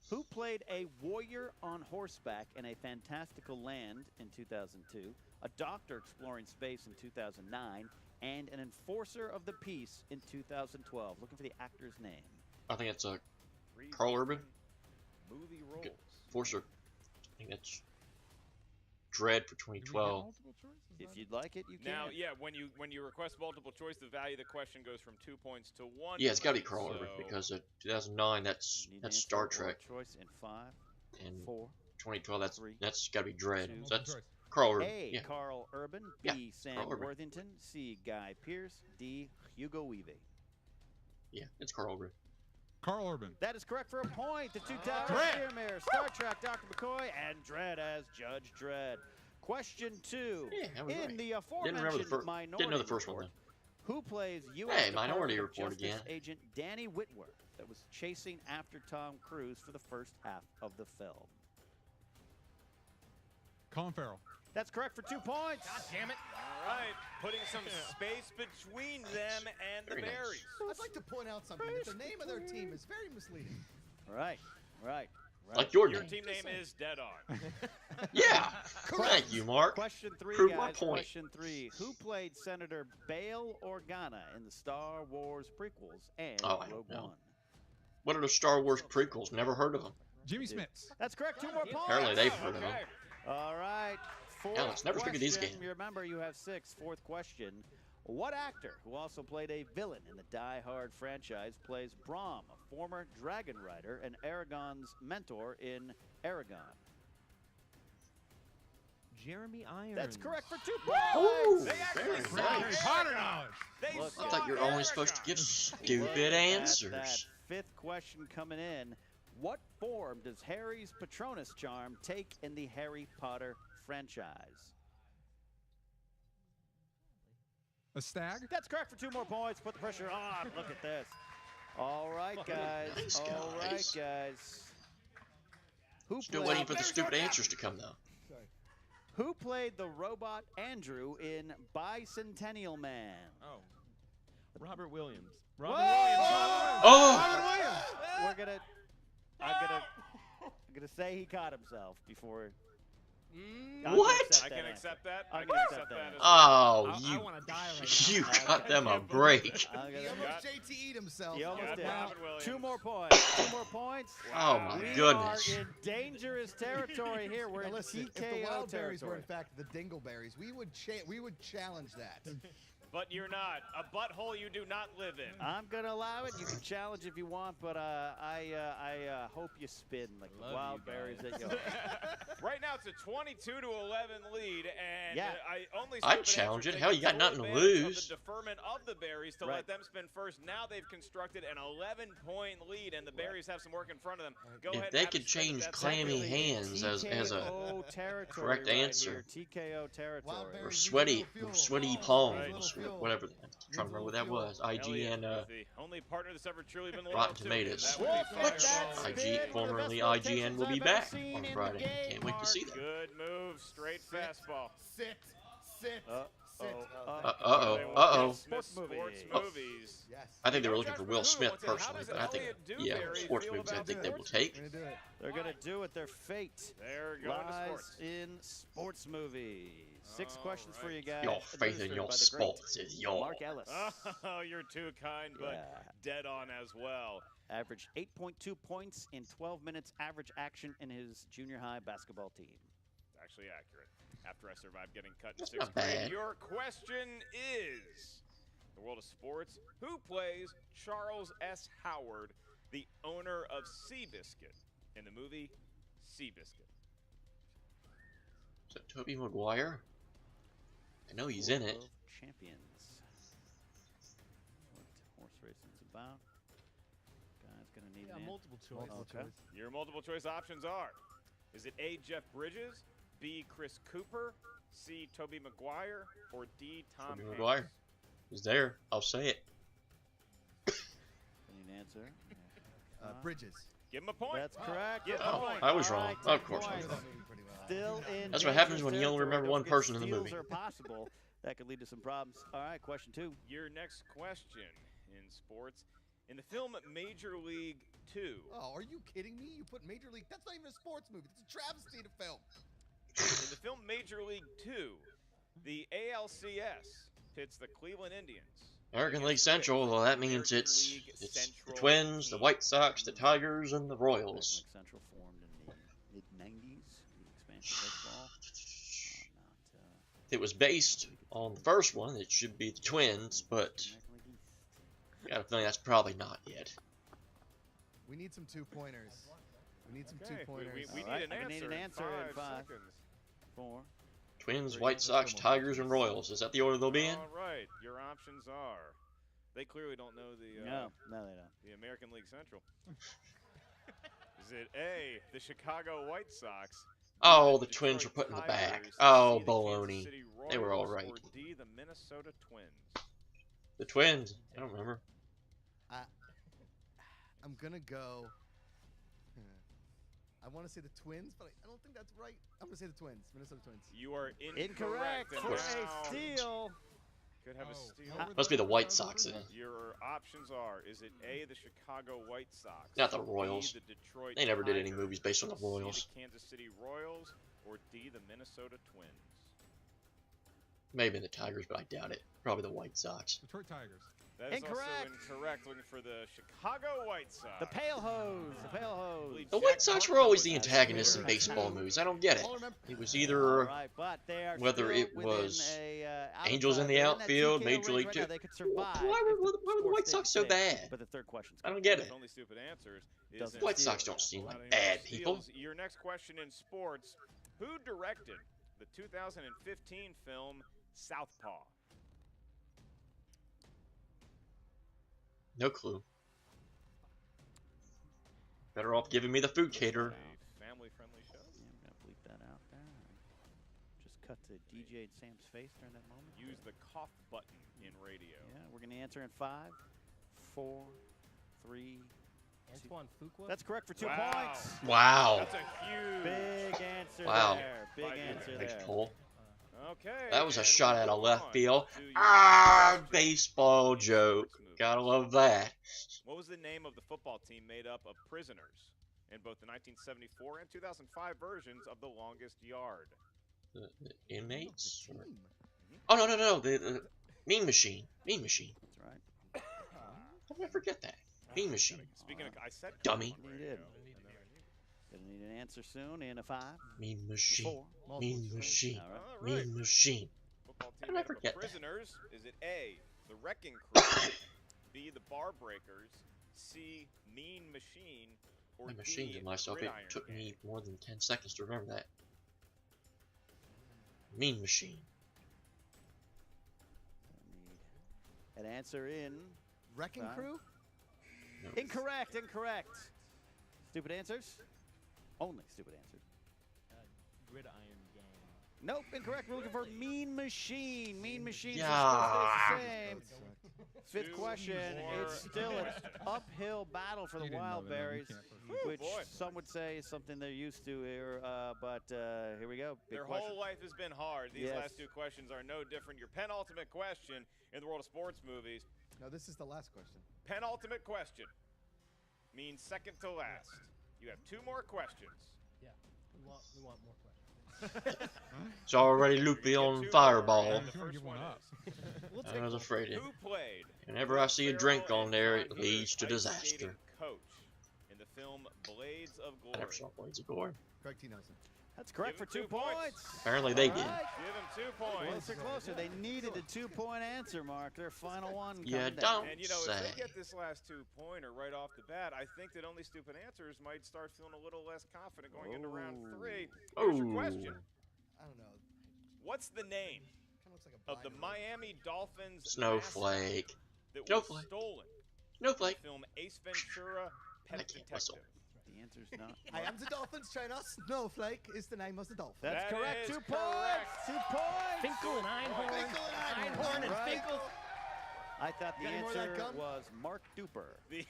Who played a warrior on horseback in A Fantastical Land in 2002, a doctor exploring space in 2009, and an enforcer of the peace in 2012? Looking for the actor's name. I think it's a Three Carl Urban. movie roles. Good. Forcer. I think that's Dread for Do we get 2012. multiple choice? Is If that you'd like it, you can. Now, yeah, when you request multiple choice, the value of the question goes from 2 points to 1. Yeah, it's got to be point, Carl Urban so- because 2009 that's You need that's an Star answer or Trek, choice in 5, and 4. 2012 Three, that's got to be Dread. two, So multiple that's choice? Carl Urban. A. Yeah. Carl Urban. Yeah, B. Sam Carl Urban. Worthington. C. Guy Pearce. D. Hugo Weaving. Yeah, it's Carl Urban. Carl Urban. That is correct for a point. The Two Towers, Dredd. Steermere, Star Trek, Dr. McCoy, and Dredd as Judge Dredd. Question 2. Yeah, that was In right. the Didn't remember the aforementioned first. Minority Didn't know the first one Report, though. who plays U.S. Hey, Minority Department of Report Justice again. agent Danny Whitworth that was chasing after Tom Cruise for the first half of the film? Colin Farrell. That's correct for 2 points. God damn it. All right, putting some space between them and the Very nice. Berries. I'd like to point out something that the name of their team is very misleading. Right. Like your Your name. team name is Dead On. Yeah. Thank you, Mark. Question 3, Prove my guys. point. Question 3. Who played Senator Bail Organa in the Star Wars prequels and Oh, I Rogue don't know. One? What are the Star Wars prequels? Never heard of them. Jimmy Smits. That's correct. 2 more points. Apparently they've heard of them. Okay. All right. Fourth Alex, never figured these question. games. Remember, you have 6. Fourth question. What actor, who also played a villain in the Die Hard franchise, plays Brahm, a former dragon rider and Aragon's mentor in Aragon? Jeremy Irons. That's correct for 2 Ooh, points. They actually very saw nice. Harry Potter knowledge. They Look, saw I thought you were only supposed to Aragon. give stupid That answers. 5th question coming in. What form does Harry's Patronus charm take in the Harry Potter franchise? A stag. That's correct for 2 more points. Put the pressure on. Look at this. All right, guys. Nice, All right, guys. guys. Who Still played, waiting for the stupid answers to come though. who played the robot Andrew in Bicentennial Man? Oh. Robert Williams. Whoa! Robert Williams. Oh! I'm gonna say he caught himself before. What? I can accept that. I'm I can gonna accept accept that. that. as Oh, I you want to die right you now. cut them a break. I'm He gonna, almost JTE'd himself. he almost Got did. Robin Williams. 2 more points. 2 more points. Oh my We goodness. are in dangerous territory here. We're Now in listen, if the TKO Wildberries were territory. in fact the Dingleberries, we would challenge that. But you're not. A butthole you do not live in. I'm gonna allow it. You can challenge if you want, but I hope you spin like the Love you Wildberries guys. that you are. Right now it's a 22-11 lead, and Yeah. I only. I'd stupid challenge answers it. take Hell, you got full nothing to advantage of lose. The deferment of the Berries to Right. let them spin first. Now they've constructed an 11-point lead, and the Berries have some work in front of them. Go ahead If and they have could a spin change if that's clammy it. hands as a TKO territory correct right answer. Here. TKO territory. Wildberries. or sweaty Fuel. palms, Fuel. whatever. I'm trying to remember what that was. Elliott IGN is the only partner that's ever truly been loyal Rotten to. Tomatoes. That would be Look at Fireball. that IG, spin, one of the formerly best IGN, will be rotations back I've ever seen on in Friday. the game, Can't wait to see that. Good move, straight fastball. Sit. Sit. Uh-oh. Sports movie. movies. Yes. I think they were No looking for judgment Will who. Smith Once again, how personally, does but I think, Elliott yeah, Dewberry sports feel movies I about think they will We're take. gonna do it. They're gonna do it. Their fate They're going to lies sports. in sports movies. 6 All questions for right. you guys. Your faith in administered your by the great sports is your. Mark Ellis. Oh, you're too kind, but Yeah. dead on as well. Averaged 8.2 points in 12 minutes average action in his junior high basketball team. It's actually accurate. After I survived getting cut in That's 6th not grade, bad. your question is, the world of sports, who plays Charles S. Howard, the owner of Seabiscuit, in the movie Seabiscuit? Is that Tobey Maguire? I know he's in it. World Champions. race it's about. Guy's gonna need an multiple choice. Okay. Your multiple choice options are: is it A. Jeff Bridges, B. Chris Cooper, C. Tobey Maguire, or D. Tom Tobey Hanks? Maguire. He's there. I'll say it. I need an answer. Bridges. Give him a point. That's correct. Give him Oh, a point. I was All wrong. right, Of 10 course I was points. wrong. Still in That's what happens when you dangerous only remember territory. one Don't person in forget the movie. steals are possible. That could lead to some problems. All right, question 2. Your next question in sports. In the film Major League 2, Oh, are you kidding me? You put Major League. That's not even a sports movie. It's a travesty to film. in the film Major League 2, the ALCS pits the Cleveland Indians. American League against Central, which well, that means American it's League the Central Twins, the team? White Sox, the Tigers, and the Royals. American League Central formed in the mid-90s, the expansion of baseball. If it was based on the first one, it should be the Twins, but American League East. I got a feeling that's probably not yet. We need some 2-pointers. We need some Okay, 2-pointers. we All right, need an we answer. need an answer in 5 seconds. 4. Twins, White Sox, Tigers, and Royals. Is that the order they'll be in? All right, your options are. They clearly don't know the No, they don't. the American League Central. Is it A, the Chicago White Sox? Oh, B, the Twins Detroit were put in the back. Tigers, Oh, C, the Kansas baloney. City They were all Royals, right. Or D, the Minnesota Twins. The Twins. I don't remember. I'm gonna go. I want to say the Twins, but I don't think that's right. I'm gonna say the Twins, Minnesota Twins. You are Incorrect and for now a steal. Could have a steal. Must be the White Sox then. Your options are: is it A, the Chicago White Sox? Not the B, Royals. the Detroit They never did any Tigers, movies based on the C, Royals. the Kansas City Royals, or D, the Minnesota Twins? Maybe the Tigers, but I doubt it. Probably the White Sox. Detroit Tigers. That is Incorrect. also incorrect. Looking for the Chicago White Sox. The Pale Hose. The Pale Hose. The White Sox were always the antagonists in baseball movies. I don't get it. It was either All right, but they are whether still it within was a, Angels in the they're that outfield, TKO Major range League right Two. now. They could survive. Why if were the score White stayed Sox so safe. bad? But the third question's I don't coming. get it. Only stupid answers. Doesn't White steal. Sox don't seem Not like any bad steals. people. Your next question in sports: who directed the 2015 film Southpaw? No clue. Better off giving me the food caterer. A family-friendly show. Yeah, I'm gonna bleep that out there. Just cut to DJ and Sam's face during that moment. Use the cough button in radio. Yeah, we're gonna answer in 5, 4, 3. Antoine Fuqua? That's correct for 2 Wow. points. Wow. That's a huge. Big answer Wow. there. Big Bye, answer Thanks, there. Cole. Okay. That was a and shot we'll out of move left on field. to your Ah, next question. baseball joke. Sports movie. Gotta love that. What was the name of the football team made up of prisoners in both the 1974 and 2005 versions of The Longest Yard? The inmates? Or- Team. Oh, no. The Mean Machine. Mean Machine. That's right. How did I forget that? Mean Machine. Speaking of, I said Dummy. cough on You radio. did. Gonna need an answer soon in a 5, Mean Machine. 4. Mean Machine. All right. All right. Mean Machine. Football How team did I made up of forget that? prisoners. Is it A, the Wrecking Crew, B, the Bar Breakers, C, Mean Machine, or My D, machine to myself, it Gridiron took Gang? me more than 10 seconds to remember that. Mean Machine. An answer in. Wrecking Five. Crew? No. Incorrect. Stupid answers? Only stupid answers. Gridiron Gang. Nope, incorrect. We're looking for Mean Machine. Mean Machine. Yeah. So still stays the same. Fifth Two question. more It's still an questions. uphill battle for the You didn't know that, no, you Wildberries, can't fucking- which boy. some would say is something they're used to here. But here we go. Big Their question. whole life has been hard. These Yes. last two questions are no different. Your penultimate question in the world of sports movies. No, this is the last question. Penultimate question means second to last. You have 2 more questions. Yeah. We want more questions. It's already loopy You're gonna on get 2 more, Fireball. and the If you wanna first give one one up. is, I was afraid it. who played Whenever I see a Will drink Ferrell on there, it and John leads to Hughes' ice disaster. skating coach in the film Blades of I Glory. never saw Blades of Glory. Craig T. Nelson. That's correct for Give him 2 2 points. points. Apparently they All did. right. Give him 2 points. Closer. They needed a 2-point answer, Mark. Their final one. You coming down. don't And you know, if say. they get this last 2-pointer right off the bat, I think that only stupid answers might start feeling a little less confident going into round 3. Here's your Oh. question. I don't know. What's the name Kind of looks like a of the binary. Miami Dolphins Snowflake. mascot that was Snowflake. stolen Snowflake. Film Ace Ventura, Pet I can't Detective. whistle. The answer's not. I am the Dolphins trainer. Snowflake is the name of the Dolphin. That's That correct. is 2 correct. points. 2 points. Finkel and Einhorn. Finkel and Einhorn and Right. Finkel. I thought the Got any more of that answer gum? was Mark Duper. The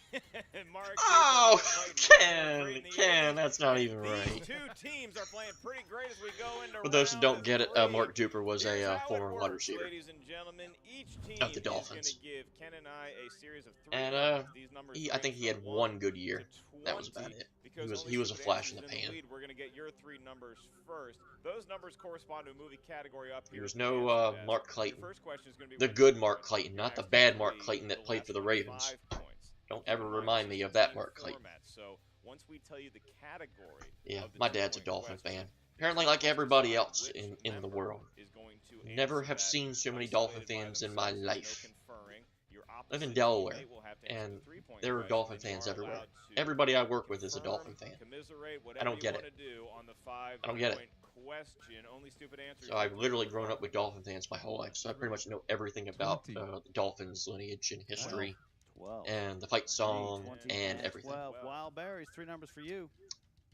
Mark Oh, Duper, Ken, that's not even These right. two teams are playing pretty great as we go into For those who don't round get it, three. Mark Duper was Here's a how former it wide works, receiver. Ladies and gentlemen, each team Of the is Dolphins. going to give Ken and I a series of 3 And numbers. These numbers I think range he had from one good year. to That was 20, about it. because He was a only flash in Stupid the Answers pan. lead. We're going to get your 3 numbers first. Those numbers correspond to a movie category up here. There was at the no answer desk. Mark Your Clayton. first question is going to be The what good you Mark want. Clayton, Your not the next bad is Mark gonna be Clayton that the played last for the one, Ravens. 5 points. Don't Keep in ever mind, remind this me is of the that same Mark Clayton. format, so once we tell you the category Yeah, of the my dad's a 2-point Dolphin question, fan. Apparently, like everybody decide else which in the member world. is going to Never answer have that seen so many isolated Dolphin by fans in my themselves. There's no life. conferring. Your Live in opposite Delaware, teammate will have to answer and the 3-point there are question, Dolphin and you fans are everywhere. allowed to Everybody I work with is a confirm, Dolphin fan. commiserate, I don't get whatever it. you wanna do on the I don't get it. 5-point question. Only stupid answers. So I've literally grown up with Dolphin fans my whole life, so I pretty much know everything about the Dolphins' lineage and history, 12. and the fight song, 20 and everything. 12. Wildberries. 3 numbers for you.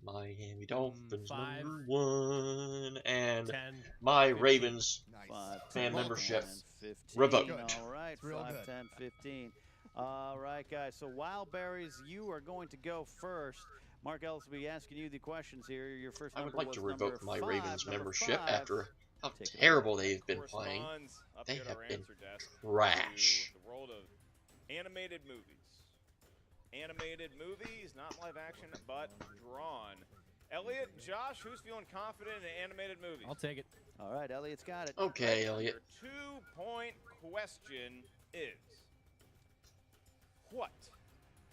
Miami Dolphins 5, #1, and 10. my 15. Ravens 5, fan 10, membership 15. revoked. All right, It's real 5, good. 10, 15. All right, guys. So Wildberries, you are going to go first. Mark Ellis will be asking you the questions here. Your first I number would like to was revoke number my 5. Ravens Number membership 5. after how Take it terrible away. they've been playing. Corresponds up They here at have our been answer desk trash. to the world of animated movies. Animated movies, not live action, but drawn. Elliot, Josh, who's feeling confident in animated movies? I'll take it. All right, Elliot's got it. Okay, Elliot. Your 2-point question is, what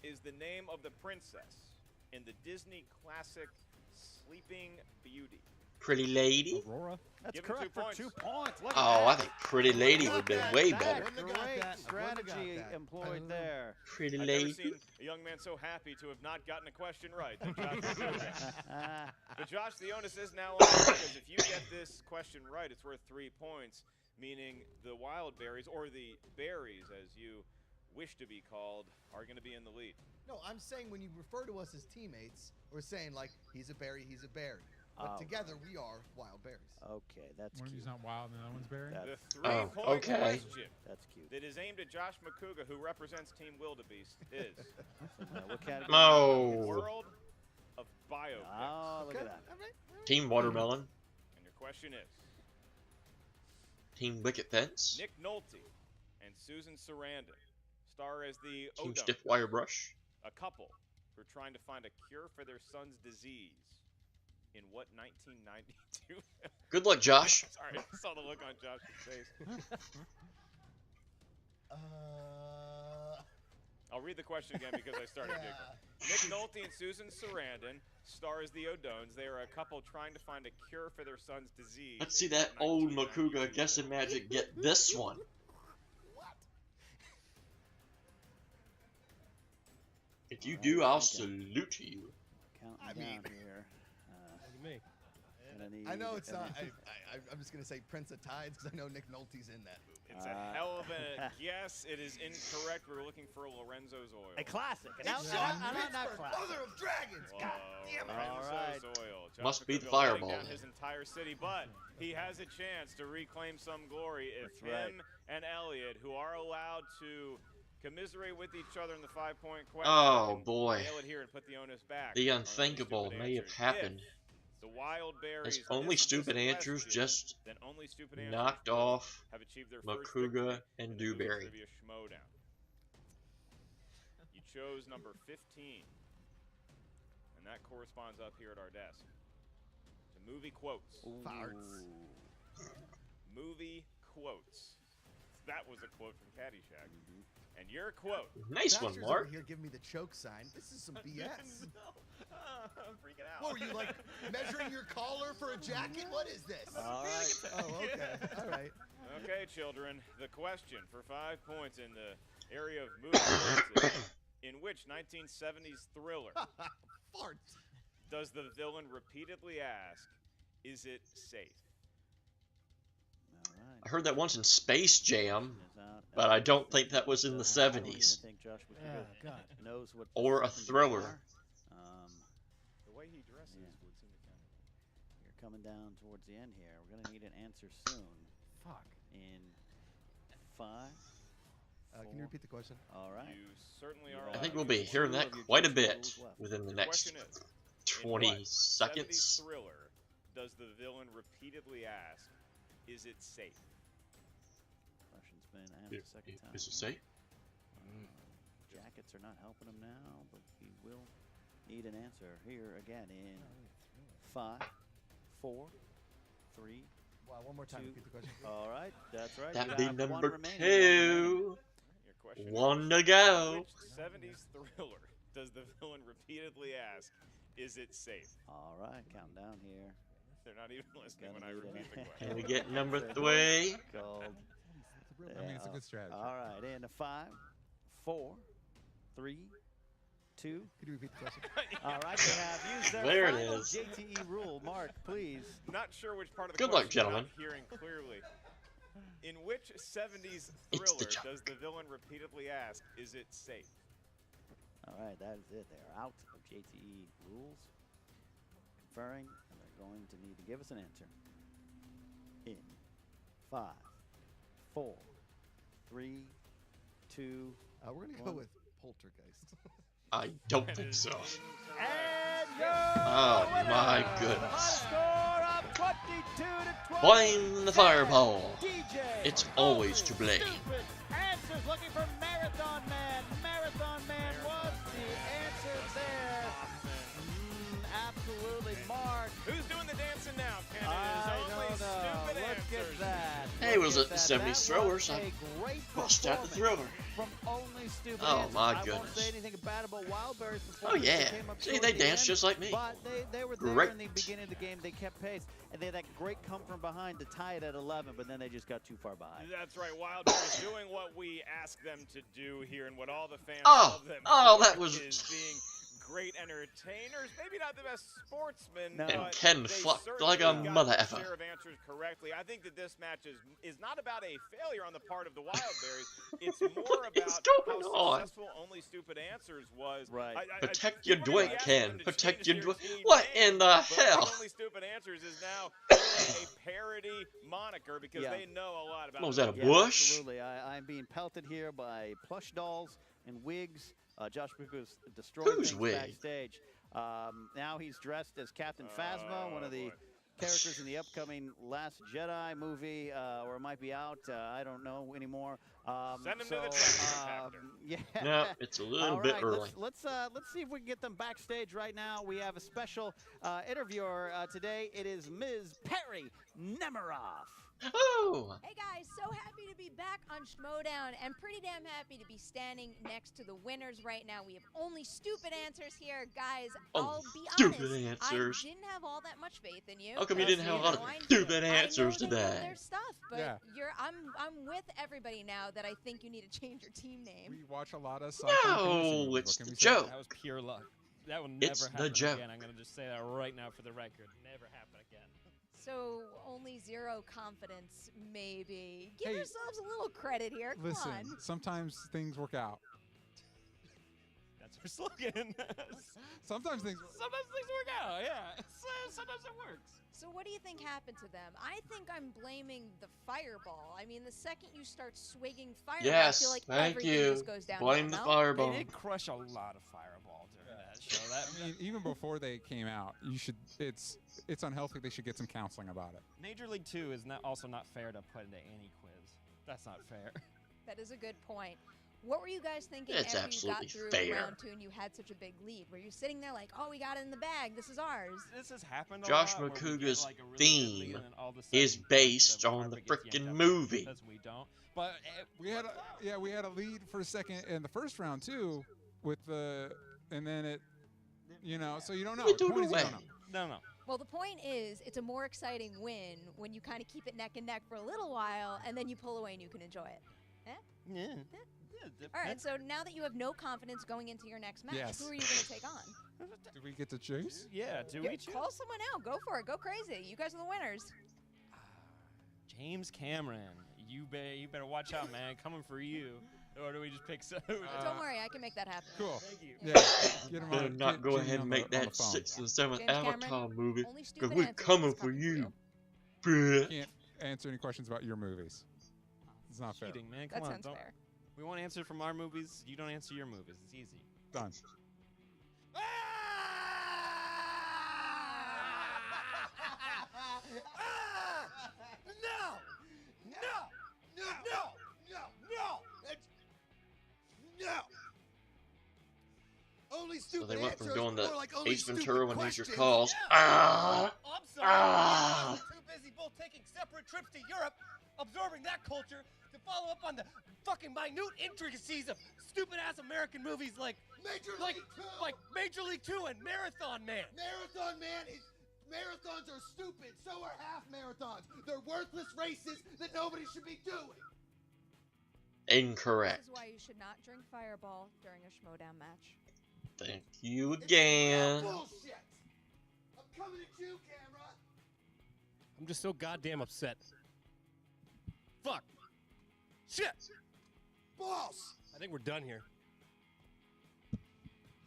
is the name of the princess in the Disney classic Sleeping Beauty? Pretty Lady? Aurora. That's Give him correct 2 for points. 2 points. Look at Oh, I that. think Pretty Lady would have been way better. Wouldn't have got Great that. Wouldn't have got strategy that. employed there. Pretty I've never Lady? seen a young man so happy to have not gotten a question right. than Josh McCouga. But Josh, the onus is now on you, because if you get this question right, it's worth 3 points, meaning the Wildberries, or the Berries as you wish to be called, are going to be in the lead. No, I'm saying when you refer to us as teammates, we're saying like he's a berry, he's a berry. But Oh. together we are wild berries. Okay, that's One of cute. you's not wild and the other one's berry. The That's, 3-point okay. question that's cute. that is aimed at Josh McCouga, who represents Team Wildebeest, is What category? the No. world of biopics. Oh, look Okay. at that. All right. Team Watermelon? And your question is, Team Wicket Fence? Nick Nolte and Susan Sarandon star as the Team O'Donnells, Stiff Wire Brush? a couple who are trying to find a cure for their son's disease. In what 1992? Good luck, Josh. Sorry, I saw the look on Josh's face. I'll read the question again because I started giggling. Nick Nolte and Susan Sarandon star as the O'Donnells. They are a couple trying to find a cure for their son's disease. Let's see in that what old 1992 Makuga guessing magic get this one. If you do, I'll salute to you. Counting I down mean- here. Look at me. I know it's not. I'm just gonna say Prince of Tides because I know Nick Nolte's in that movie. It's a hell of a guess. It is incorrect. We were looking for Lorenzo's Oil. A classic. It's Not Pittsburgh, classic. mother of dragons. God damn it! All right. Lorenzo's Oil. Josh Must be the McCouga letting fireball down then. his entire city, but he has a chance to reclaim some glory if That's right. him and Elliot, who are allowed to commiserate with each other in the 5-point question, Oh, can boy. nail it here and put the onus back. The on Only unthinkable Stupid may have Answers. happened. If the Wildberries As miss only this stupid answers question, just then Only Stupid Answers knocked will off have achieved their first Makuga victory and in the movie Dewberry. Trivia Schmoedown. You chose number 15, and that corresponds up here at our desk to movie quotes. Farts. Movie quotes. That was a quote from Caddyshack. And your quote. Nice one, Thatcher's Mark. over here giving me the choke sign. This is some BS. I'm freaking out. What were you like measuring your collar for a jacket? What is this? All right. Oh, okay. All right. Okay, children. The question for 5 points in the area of movie quotes is, in which 1970s thriller Farts. does the villain repeatedly ask, is it safe? All right. I heard that once in Space Jam. Is out. but I don't think that was in the I don't even 70s. think Josh Oh, God. knows what Or a 70s thrower. are. The way he dresses Yeah. would seem to kind of. You're coming down towards the end here. We're gonna need an answer soon. Fuck. In 5. Can you repeat the question? All right. You certainly are. I think allowed we'll be to. hearing that Two of your quite a JT bit rules left. within the The next question is, 20 in what 70s seconds. thriller does the villain repeatedly ask, "Is it safe?" Question's been asked a second time. Is it here. safe? Jackets are not helping him now, but he will need an answer here again in 5, 4, 3. Wow, one more time. Two. Repeat the question. All right, that's right. That'd you be have one number remaining, 2. Your question One is, to go. which 70s thriller does the villain repeatedly ask, "Is it safe?" All right, counting down here. They're not even listening when I Gonna need repeat the it. question. Can we get number 3? Called. I mean, it's a good strategy. All right, in a 5, 4, 3, 2. Could you repeat the question? All right, they have used their There it final is. JTE rule. Mark, please. Not sure which part of the Good luck, question I'm gentlemen. not hearing clearly. In which 70s It's the thriller joke. does the villain repeatedly ask, "Is it safe?" All right, that is it. They're out of JTE rules. Conferring, and they're going to need to give us an answer. In 5, 4, 3, 2. We're gonna go One. with Poltergeist. I don't think so. And Oh my Final goodness. score of 22 to 20. Blame the fireball. DJ. It's always to blame. Stupid answers looking for Marathon Man. Marathon Man was the answer there. Absolutely, Mark. Who's doing the dancing now, Ken? I It is only don't know. stupid Look answers. at that. Hey, Look was at it the that. 70s That throwers? was I a great bust out the performance thrower. from only stupid Oh, answers. my I won't goodness. say anything bad about Wildberries before Oh, yeah. See, they danced just like me. But they were there Great. in the beginning of the game. They kept pace, and they had that great come from behind to tie it at 11, but then they just got too far behind. That's right. Wildberries doing what we ask them to do here, and what all the fans Oh, love them oh, for that was- is being great entertainers. Maybe not the best sportsmen, No. but And Ken they fucked certainly like a got mother their effer. share of answers correctly. I think that this match is not about a failure on the part of the Wildberries. It's more What is about going how on? successful Only Stupid Answers was. Right. Protect your people are gonna Dwight, ask Ken. them to Protect change your their Dwight. team What name, in the but hell? Only Stupid Answers is now really a parody moniker because Yeah. they know a lot about What was that, a it. Yeah, bush? absolutely. I'm being pelted here by plush dolls and wigs. Josh Bucco's destroying Whose things wig? backstage. Now he's dressed as Captain Phasma, one of the boy. characters in the upcoming Last Jedi movie, or it might be out. I don't know anymore. Send him so, to the tractor. yeah. No, it's a little All bit right, early. let's see if we can get them backstage right now. We have a special interviewer today. It is Ms. Perry Nemiroff. Oh, Hey guys, so happy to be back on Schmoedown and pretty damn happy to be standing next to the winners right now. We have only stupid answers here, guys. I'll be stupid honest, answers. I didn't have all that much faith in you. How come you didn't have a lot of I know stupid answers they know today? their stuff, but Yeah. I'm with everybody now that I think you need to change your team name. We watch a lot of sci-fi fantasy No, movies. it's What can the we say? joke. That was pure luck. That will never It's the happen joke. again. I'm going to just say that right now for the record. Never happen again. So only zero confidence, maybe. Give Hey, yourselves a little credit here. Come Listen, on. sometimes things work out. That's our slogan. Sometimes things. Sometimes things work out, yeah. Sometimes it works. So what do you think happened to them? I think I'm blaming the fireball. I mean, the second you start swigging fireball, I Yes, feel like thank everything you. just goes down. Blame the fireball. They did crush a lot of fireball during that show. That I mean, even before they came out, you should. It's unhealthy. They should get some counseling about it. Major League 2 is also not fair to put into any quiz. That's not fair. That is a good point. What were you guys thinking It's after you got absolutely through fair. round 2 and you had such a big lead? Were you sitting there like, oh, we got it in the bag. This is ours. This has happened a Josh lot, where we get, McCouga's like, a really good theme lead and then all of a sudden is based the on the carpet gets frickin' yanked up movie. Because we don't. But We had we had a lead for a second in the first round too, with the and then it, so you don't know. We The don't point is you know. don't know. no. Well, the point is, it's a more exciting win when you kind of keep it neck and neck for a little while, and then you pull away and you can enjoy it. Yeah. All right, so now that you have no confidence going into your next match, Yes. who are you going to take on? Do we get to choose? Yeah, do we choose? Call someone out. Go for it. Go crazy. You guys are the winners. James Cameron, you better watch out, man. Coming for you. Or do we just pick some? Don't worry, I can make that happen. Cool. Thank you. Yeah. Get him Better on. not Get go Jimmy ahead and on make the that phone. 6th and 7th James Avatar Cameron, movie. only Because stupid we're answers coming is for you. Can't answer any questions about your movies. It's not fair. Cheating, man. That Come on. sounds Don't. fair. We want to answer from our movies. You don't answer your movies. It's easy. Done. No! Only So stupid they went from answers, doing the more like only Ace stupid Ventura when these are questions. calls. I'm sorry. Ah. We're too busy both taking separate trips to Europe, absorbing that culture, to follow up on the fucking minute intricacies of stupid-ass American movies like Major like League 2. like Major League 2 and Marathon Man. Marathon Man is... Marathons are stupid. So are half marathons. They're worthless races that nobody should be doing. Incorrect. This is why you should not drink Fireball during a Schmoedown match. Thank you again. Bullshit. I'm coming at you, camera. I'm just so goddamn upset. Fuck. Shit. Boss. I think we're done here.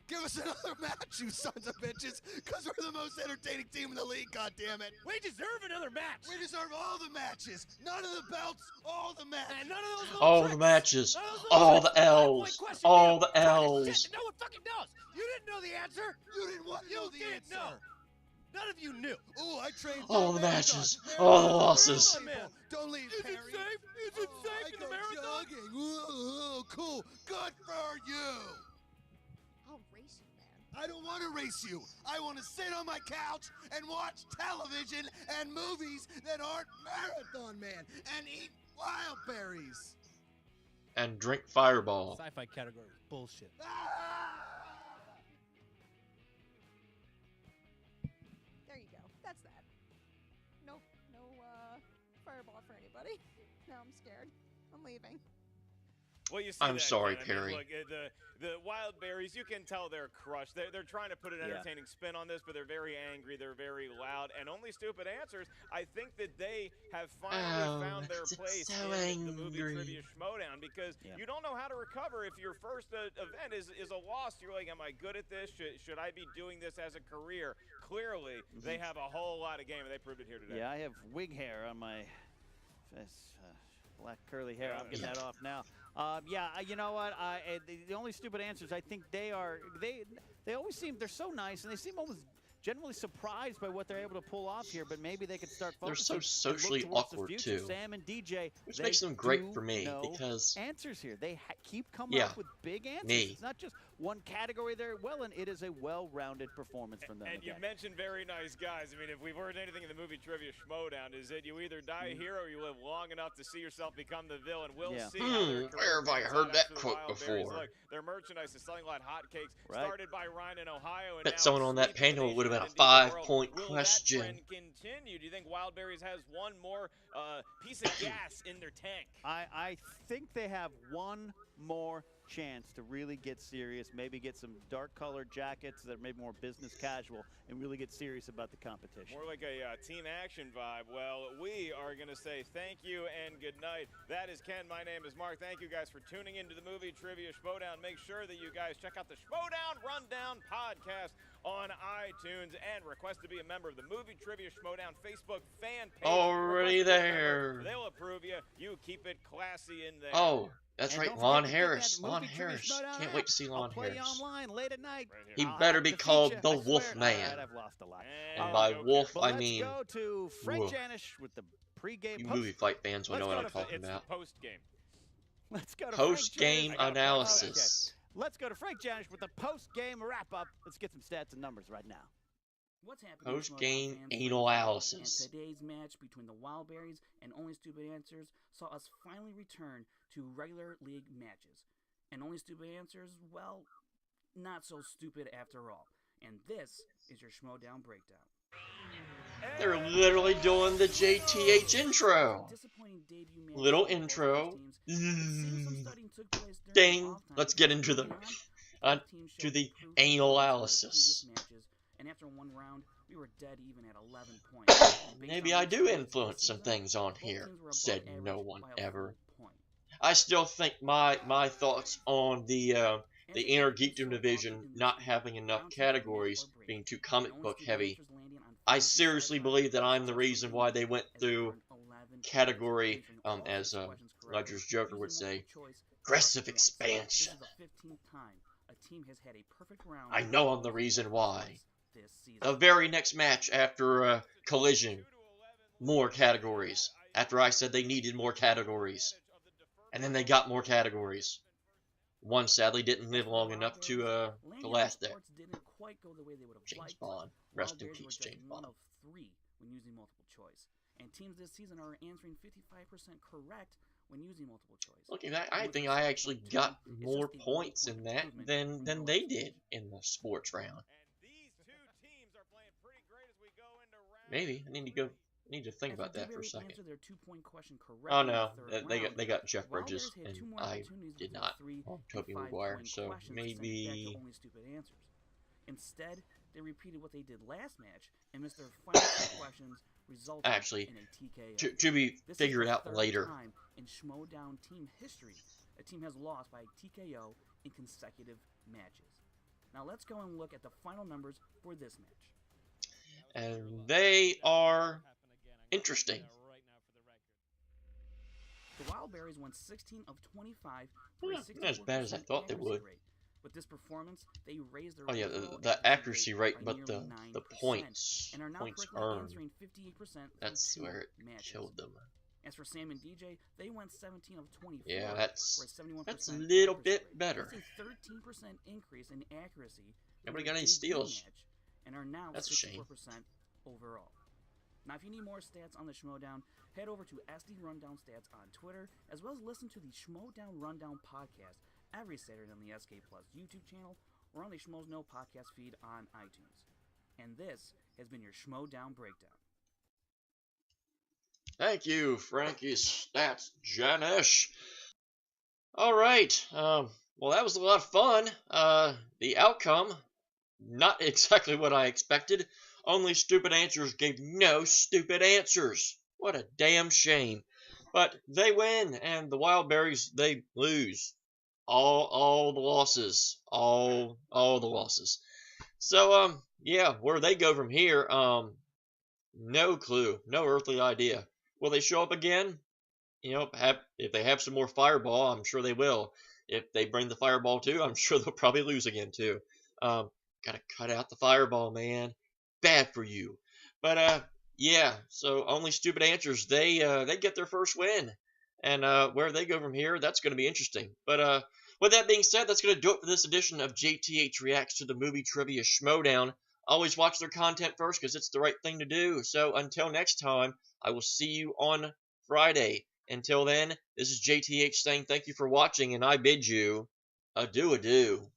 Give us another match, you sons of bitches, because we're the most entertaining team in the league, goddammit. We deserve another match. We deserve all the matches. None of the belts, all the matches. And none of those little All tricks. the matches. None of those All little the tricks. L's. 5-point question All being the a crock of L's. shit that no one fucking knows. You didn't know the answer. You didn't want to know the didn't answer. know. None of you knew. Oh, I trained All for the marathons. matches. All the Marathons. losses. People, don't leave, Is it Perry. safe? Is it safe I in go the marathon? jogging. Ooh, cool. Good for you. I'll race you, man. I don't want to race you. I want to sit on my couch and watch television and movies that aren't Marathon Man and eat Wildberries. And drink Fireball. Sci-fi category is bullshit. There you go. That's that. No Fireball for anybody. Now I'm scared. I'm leaving. Well, you see I'm that, sorry, Ken. Perry. Look, the Wildberries, you can tell they're crushed. They're trying to put an entertaining spin on this, but they're very angry. They're very loud. And Only Stupid Answers, I think that they have finally found their place in the movie Trivia Schmoedown, because you don't know how to recover if your first event is a loss. You're like, am I good at this? Should I be doing this as a career? Clearly, they have a whole lot of game, and they proved it here today. Yeah, I have wig hair on my face, black curly hair. I'm getting that off now. Yeah, you know what? The Only Stupid Answers, I think they always seem, they're so nice, and they seem almost generally surprised by what they're able to pull off here, but maybe they could start focusing. They're so and look socially towards the awkward, future. too. Sam and DJ, Which they makes them great do for me, know because... answers here. They keep coming up with big answers. It's not just one category they're well in. It is a well-rounded performance from them. And you mentioned very nice guys. I mean, if we've heard anything in the movie Trivia Schmoedown, is it you either die a hero or you live long enough to see yourself become the villain. We'll see how their where have I career heard plays that out after the quote Wildberries. before? Look, their merchandise is selling like hotcakes. Right. Started by Ryan in Ohio. And Bet now someone on that sweeping the panel would have nation been a and indeed the world. 5-point Will question. that trend continue? Do you think Wildberries has one more piece of gas in their tank? I think they have one more chance to really get serious, maybe get some dark colored jackets that are maybe more business casual, and really get serious about the competition. More like a team action vibe. Well, we are going to say thank you and good night. That is Ken. My name is Mark. Thank you guys for tuning into the movie Trivia Schmoedown. Make sure that you guys check out the Schmoedown Rundown podcast on iTunes and request to be a member of the Movie Trivia Schmoedown Facebook fan page. Already there. They'll approve you. You keep it classy in there. Oh, that's And right, don't Lon forget to get Harris. that Lon movie Trivia Harris. Schmoedown Can't app. wait to see Lon I'll play Harris. you online late at night. He I'll better have be to called feature. the I swear Wolf it. Man. All right, I've lost a lot. And by wolf, But I let's mean go to Frank wolf. Janish with the pregame You post. movie fight fans will know what I'm talking It's about. the post game. Let's go to Post-game Frank Janish. analysis. Okay. Let's go to Frank Janish with the post-game wrap-up. Let's get some stats and numbers right now. What's happening, Post-game Schmoedown fans? analysis. And today's match between the Wildberries and Only Stupid Answers saw us finally return to regular league matches. And Only Stupid Answers, well, not so stupid after all. And this is your Schmoedown breakdown. They're literally doing the JTH intro. Little intro. Ding. Let's get into the to the analysis. And after one round, we were dead even at 11 points. Maybe I do influence some things on here, said no one ever. I still think my thoughts on the inner geekdom division not having enough categories, being too comic book heavy, I seriously believe that I'm the reason why they went through category, as Ledger's Joker would say, aggressive expansion. I know I'm the reason why. The very next match after Collision, more categories. After I said they needed more categories. And then they got more categories. One sadly didn't live long enough to last there. James Bond. Rest in peace, James Bond. Of 3 when using multiple choice. And teams this season are answering 55% correct when using multiple choice. Looking at that, I think I actually got more points in that than they did in the sports round. Maybe I need to think about that for a second. Oh no, they got Jeff Bridges and I did not. Tobey Maguire, so maybe. Instead, they repeated what they did last match and missed their final 2 questions, resulting Actually, in a TKO. to be figured out later. Time in Schmoedown team history, a team has lost by TKO in consecutive matches. Now let's go and look at the final numbers for this match. And they are interesting. The Wildberries won 16 of 25. Not as bad as I thought they would. With this performance, they raised their the accuracy rate, but the points earned. 58% That's where it killed them. As for Sam and DJ, they went 17 of 24. Yeah, that's for a 71% a little bit accuracy better. That's a 13% increase in accuracy. Nobody got any steals. And are now That's a 64% shame. overall. Now, if you need more stats on the Schmoedown, head over to SD Rundown Stats on Twitter, as well as listen to the Schmoedown Rundown podcast every Saturday on the SK Plus YouTube channel or on the Schmoes Know podcast feed on iTunes. And this has been your Schmoedown Breakdown. Thank you, Frankie Stats Janish. All right. Well, that was a lot of fun. The outcome, not exactly what I expected. Only Stupid Answers gave no stupid answers. What a damn shame. But they win, and the Wildberries, they lose. All the losses. All the losses. So, yeah, where they go from here, no clue. No earthly idea. Will they show up again? You know, if they have some more Fireball, I'm sure they will. If they bring the Fireball too, I'm sure they'll probably lose again too. Gotta cut out the Fireball, man. Bad for you. But yeah. So only Stupid Answers. They get their first win, and where they go from here, that's gonna be interesting. But with that being said, that's gonna do it for this edition of JTH Reacts to the Movie Trivia Schmoedown. Always watch their content first, because it's the right thing to do. So until next time, I will see you on Friday. Until then, this is JTH saying thank you for watching, and I bid you adieu.